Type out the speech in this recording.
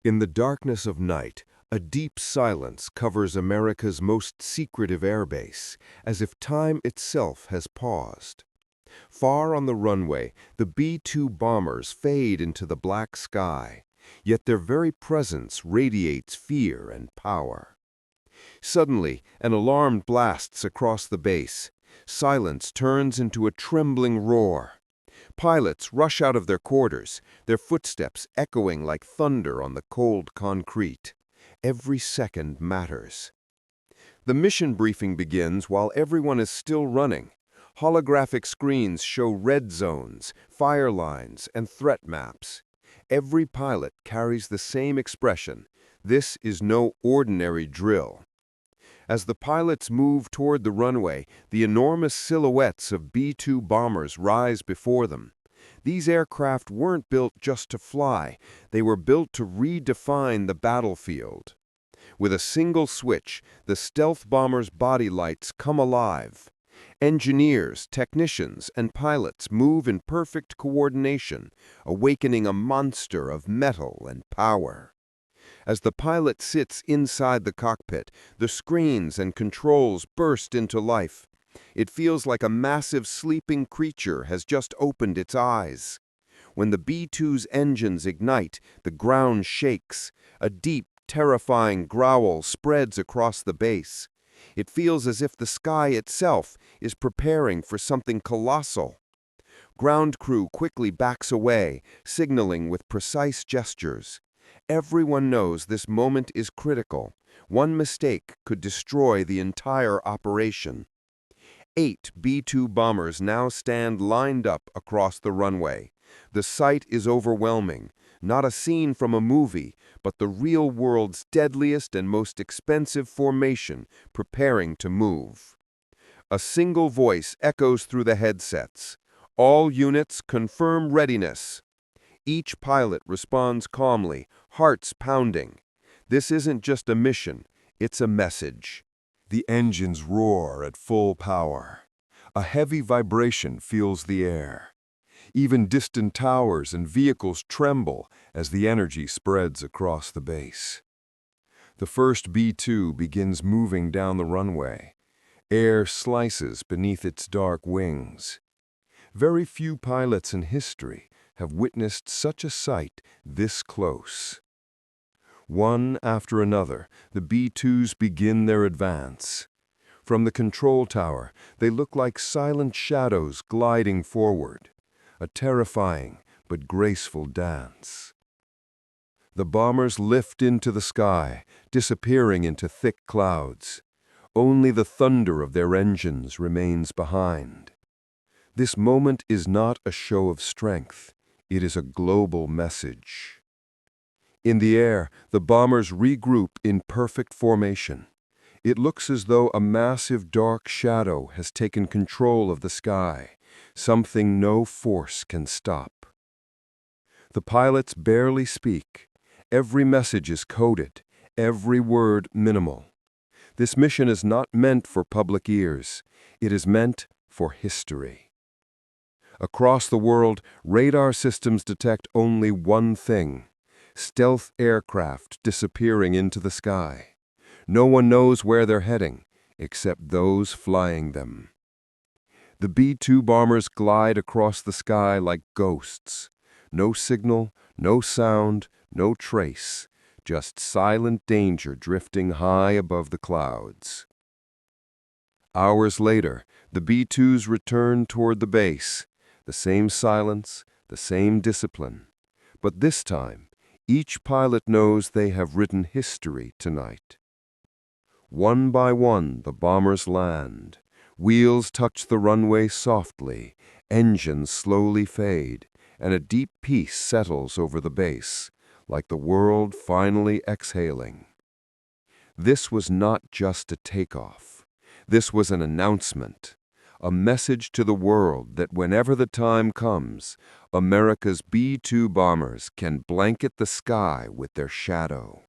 In the darkness of night, a deep silence covers America's most secretive airbase, as if time itself has paused. Far on the runway, the B-2 bombers fade into the black sky, yet their very presence radiates fear and power. Suddenly, an alarm blasts across the base. Silence turns into a trembling roar. Pilots rush out of their quarters, their footsteps echoing like thunder on the cold concrete. Every second matters. The mission briefing begins while everyone is still running. Holographic screens show red zones, fire lines, and threat maps. Every pilot carries the same expression: this is no ordinary drill. As the pilots move toward the runway, the enormous silhouettes of B-2 bombers rise before them. These aircraft weren't built just to fly, they were built to redefine the battlefield. With a single switch, the stealth bombers' body lights come alive. Engineers, technicians, and pilots move in perfect coordination, awakening a monster of metal and power. As the pilot sits inside the cockpit, the screens and controls burst into life. It feels like a massive sleeping creature has just opened its eyes. When the B-2's engines ignite, the ground shakes. A deep, terrifying growl spreads across the base. It feels as if the sky itself is preparing for something colossal. Ground crew quickly backs away, signaling with precise gestures. Everyone knows this moment is critical. One mistake could destroy the entire operation. 8 B-2 bombers now stand lined up across the runway. The sight is overwhelming. Not a scene from a movie, but the real world's deadliest and most expensive formation preparing to move. A single voice echoes through the headsets. All units confirm readiness. Each pilot responds calmly, hearts pounding. This isn't just a mission, it's a message. The engines roar at full power. A heavy vibration fills the air. Even distant towers and vehicles tremble as the energy spreads across the base. The first B-2 begins moving down the runway. Air slices beneath its dark wings. Very few pilots in history have witnessed such a sight this close. One after another, the B-2s begin their advance. From the control tower, they look like silent shadows gliding forward, a terrifying but graceful dance. The bombers lift into the sky, disappearing into thick clouds. Only the thunder of their engines remains behind. This moment is not a show of strength, it is a global message. In the air, the bombers regroup in perfect formation. It looks as though a massive dark shadow has taken control of the sky, something no force can stop. The pilots barely speak. Every message is coded, every word minimal. This mission is not meant for public ears. It is meant for history. Across the world, radar systems detect only one thing: stealth aircraft disappearing into the sky. No one knows where they're heading, except those flying them. The B-2 bombers glide across the sky like ghosts. No signal, no sound, no trace, just silent danger drifting high above the clouds. Hours later, the B-2s return toward the base. The same silence, the same discipline. But this time, each pilot knows they have written history tonight. One by one, the bombers land. Wheels touch the runway softly, engines slowly fade, and a deep peace settles over the base, like the world finally exhaling. This was not just a takeoff. This was an announcement, a message to the world that whenever the time comes, America's B-2 bombers can blanket the sky with their shadow.